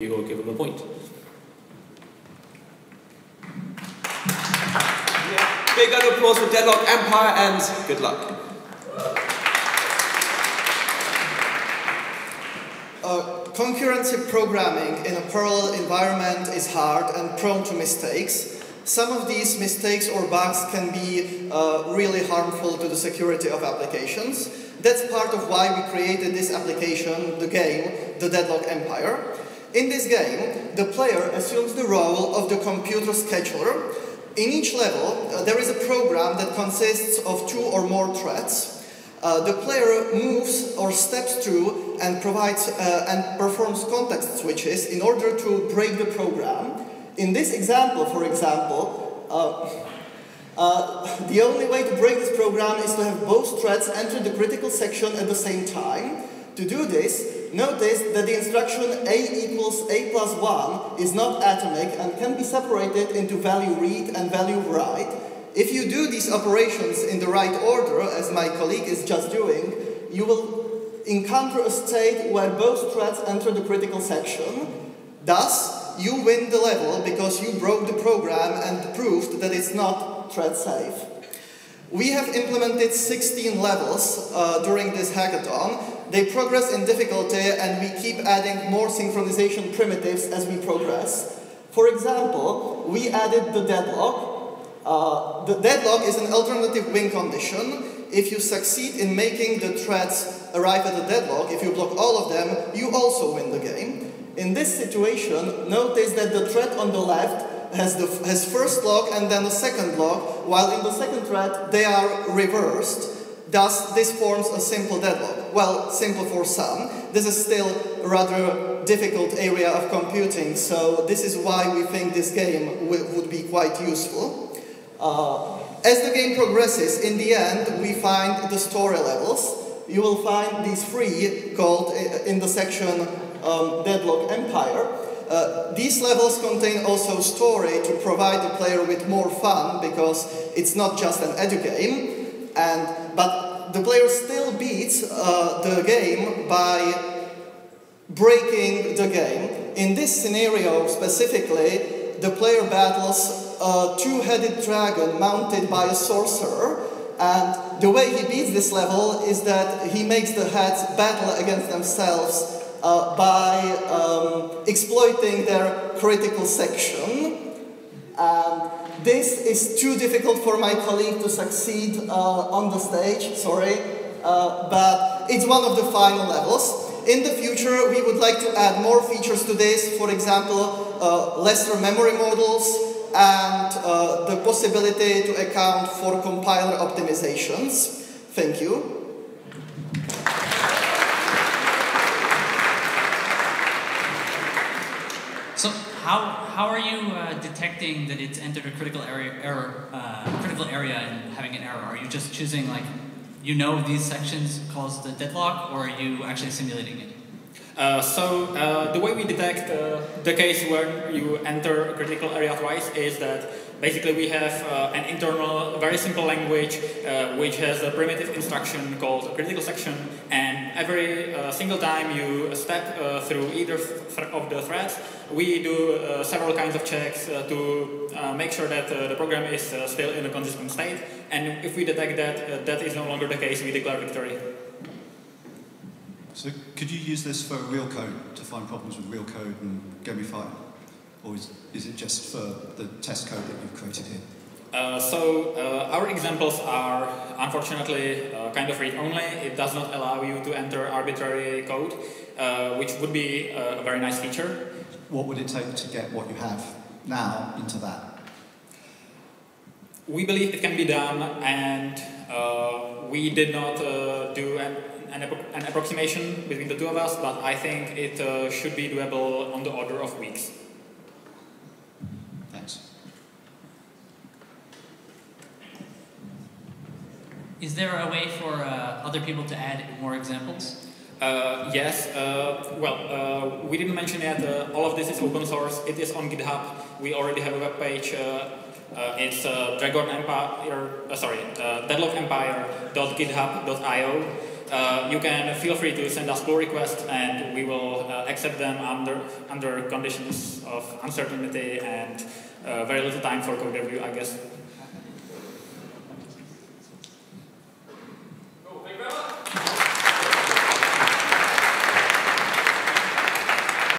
You will give them a point. Yeah. Big round of applause for Deadlock Empire and good luck. Concurrency programming in a parallel environment is hard and prone to mistakes. Some of these mistakes or bugs can be really harmful to the security of applications. That's part of why we created this application, the game, the Deadlock Empire. In this game, the player assumes the role of the computer scheduler. In each level, there is a program that consists of 2 or more threads. The player moves or steps through and provides and performs context switches in order to break the program. In this example, for example, the only way to break this program is to have both threads enter the critical section at the same time. To do this, notice that the instruction A equals A plus 1 is not atomic and can be separated into value read and value write. If you do these operations in the right order, as my colleague is just doing, you will encounter a state where both threads enter the critical section. Thus, you win the level because you broke the program and proved that it's not thread safe. We have implemented 16 levels during this hackathon. They progress in difficulty and we keep adding more synchronization primitives as we progress. For example, we added the deadlock. The deadlock is an alternative win condition. If you succeed in making the threads arrive at the deadlock, if you block all of them, you also win the game. In this situation, notice that the thread on the left has first lock and then a second lock, while in the second thread they are reversed. Thus, this forms a simple deadlock. Well, simple for some. This is still a rather difficult area of computing, so this is why we think this game would be quite useful. As the game progresses, in the end, we find the story levels. You will find these 3 called in the section Deadlock Empire. These levels contain also story to provide the player with more fun, because it's not just an edu game. But the player still beats the game by breaking the game. In this scenario specifically, the player battles a 2-headed dragon mounted by a sorcerer, and the way he beats this level is that he makes the heads battle against themselves by exploiting their critical section. And this is too difficult for my colleague to succeed on the stage, sorry, but it's one of the final levels. In the future, we would like to add more features to this, for example, lesser memory models and the possibility to account for compiler optimizations. Thank you. So how are you detecting that it's entered a critical area and having an error? Are you just choosing, like, you know these sections cause the deadlock, or are you actually simulating it? The way we detect the case where you enter a critical area twice is that basically we have an internal, very simple language which has a primitive instruction called a critical section, and every single time you step through either of the threads, we do several kinds of checks to make sure that the program is still in a consistent state, and if we detect that that is no longer the case, we declare victory. So could you use this for real code to find problems with real code and gamify it? Or is it just for the test code that you've created here? Our examples are unfortunately kind of read-only. It does not allow you to enter arbitrary code, which would be a very nice feature. What would it take to get what you have now into that? We believe it can be done, and we did not do an approximation between the two of us, but I think it should be doable on the order of weeks. Thanks. Is there a way for other people to add more examples? Yes. We didn't mention yet. All of this is open source. It is on GitHub. We already have a web page. It's Deadlockempire.github.io. you can feel free to send us pull requests, and we will accept them under conditions of uncertainty and very little time for code review, I guess.